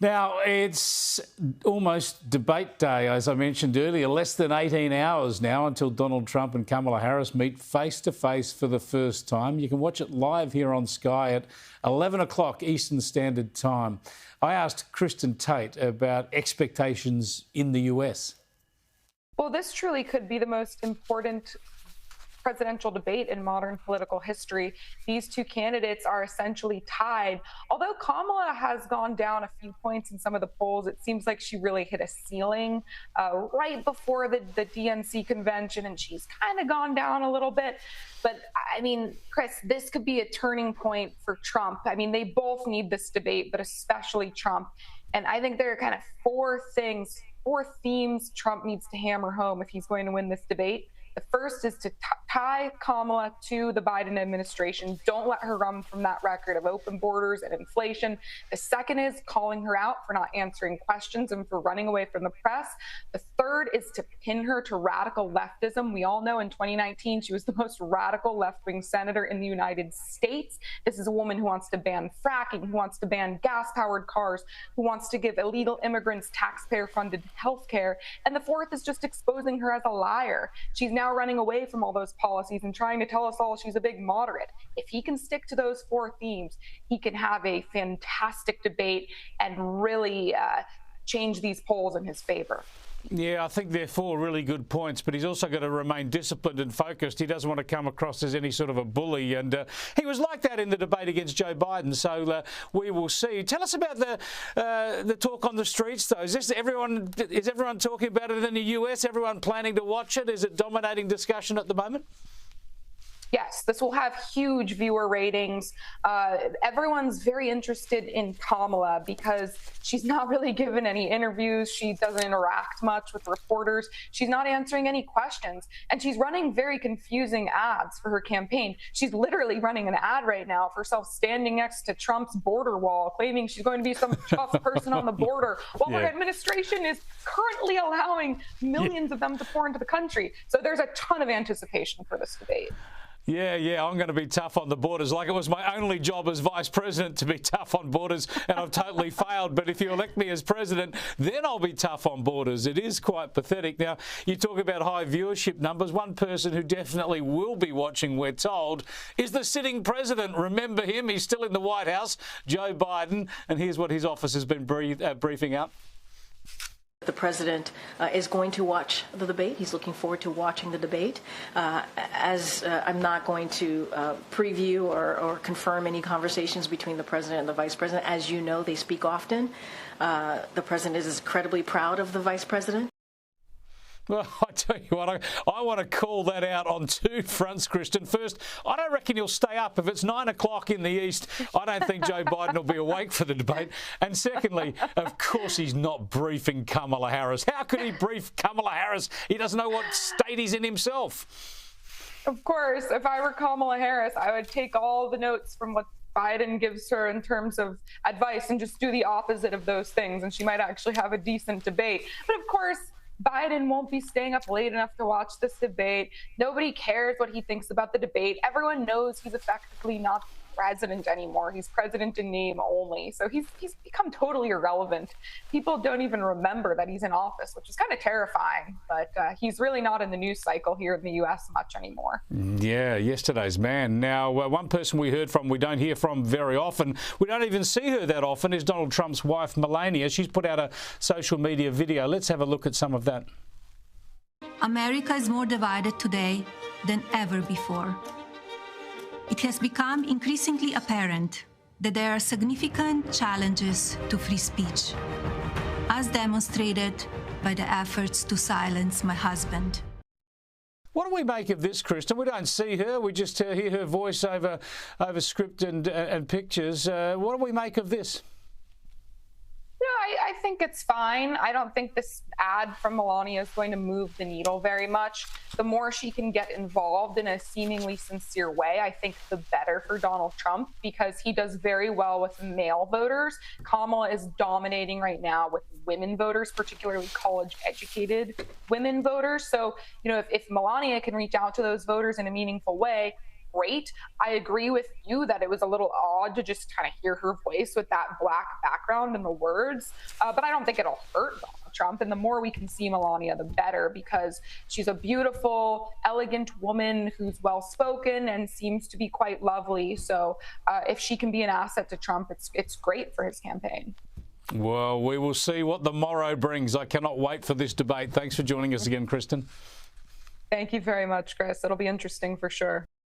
Now, it's almost debate day, as I mentioned earlier, less than 18 hours now until Donald Trump and Kamala Harris meet face-to-face for the first time. You can watch it live here on Sky at 11 o'clock Eastern Standard Time. I asked Kristin Tate about expectations in the US. Well, this truly could be the most important presidential debate in modern political history. These two candidates are essentially tied. Although Kamala has gone down a few points in some of the polls, it seems like she really hit a ceiling right before the DNC convention, and she's kind of gone down a little bit. But I mean, Chris, this could be a turning point for Trump. I mean, they both need this debate, but especially Trump. And I think there are kind of four themes Trump needs to hammer home if he's going to win this debate. The first is to tie Kamala to the Biden administration. Don't let her run from that record of open borders and inflation. The second is calling her out for not answering questions and for running away from the press. The third is to pin her to radical leftism. We all know in 2019, she was the most radical left-wing senator in the United States. This is a woman who wants to ban fracking, who wants to ban gas-powered cars, who wants to give illegal immigrants taxpayer-funded health care. And the fourth is just exposing her as a liar. She's now running away from all those policies and trying to tell us all she's a big moderate. If he can stick to those four themes, he can have a fantastic debate and really change these polls in his favor. Yeah, I think they're four really good points, but he's also got to remain disciplined and focused. He doesn't want to come across as any sort of a bully, and he was like that in the debate against Joe Biden, so we will see. Tell us about the talk on the streets, though. Is everyone talking about it in the US? Everyone planning to watch it? Is it dominating discussion at the moment? Yes, this will have huge viewer ratings. Everyone's very interested in Kamala because she's not really given any interviews. She doesn't interact much with reporters. She's not answering any questions. And she's running very confusing ads for her campaign. She's literally running an ad right now of herself standing next to Trump's border wall, claiming she's going to be some tough person on the border, while her administration is currently allowing millions of them to pour into the country. So there's a ton of anticipation for this debate. Yeah, I'm going to be tough on the borders. Like it was my only job as vice president to be tough on borders, and I've totally failed. But if you elect me as president, then I'll be tough on borders. It is quite pathetic. Now, you talk about high viewership numbers. One person who definitely will be watching, we're told, is the sitting president. Remember him? He's still in the White House, Joe Biden. And here's what his office has been briefing out. The president is going to watch the debate. He's looking forward to watching the debate. I'm not going to preview or confirm any conversations between the president and the vice president. As you know, they speak often. The president is incredibly proud of the vice president. Well, I tell you what, I want to call that out on two fronts, Kristin. First, I don't reckon he'll stay up. If it's 9 o'clock in the East, I don't think Joe Biden will be awake for the debate. And secondly, of course, he's not briefing Kamala Harris. How could he brief Kamala Harris? He doesn't know what state he's in himself. Of course, if I were Kamala Harris, I would take all the notes from what Biden gives her in terms of advice and just do the opposite of those things, and she might actually have a decent debate. But of course, Biden won't be staying up late enough to watch this debate. Nobody cares what he thinks about the debate. Everyone knows he's effectively not president anymore. He's president in name only. So he's become totally irrelevant. People don't even remember that he's in office, which is kind of terrifying. But he's really not in the news cycle here in the U.S. much anymore. Yeah, yesterday's man. Now, one person we don't hear from very often, we don't even see her that often, is Donald Trump's wife, Melania. She's put out a social media video. Let's have a look at some of that. America is more divided today than ever before. It has become increasingly apparent that there are significant challenges to free speech, as demonstrated by the efforts to silence my husband. What do we make of this, Kristin? We don't see her. We just hear her voice over script and pictures. What do we make of this? I think it's fine. I don't think this ad from Melania is going to move the needle very much. The more she can get involved in a seemingly sincere way, I think the better for Donald Trump, because he does very well with male voters. Kamala is dominating right now with women voters, particularly college-educated women voters. So, if Melania can reach out to those voters in a meaningful way, great. I agree with you that it was a little odd to just kind of hear her voice with that black background and the words, but I don't think it'll hurt Donald Trump. And the more we can see Melania, the better, because she's a beautiful, elegant woman who's well-spoken and seems to be quite lovely. So if she can be an asset to Trump, it's great for his campaign. Well, we will see what the morrow brings. I cannot wait for this debate. Thanks for joining us again, Kristin. Thank you very much, Chris. It'll be interesting for sure.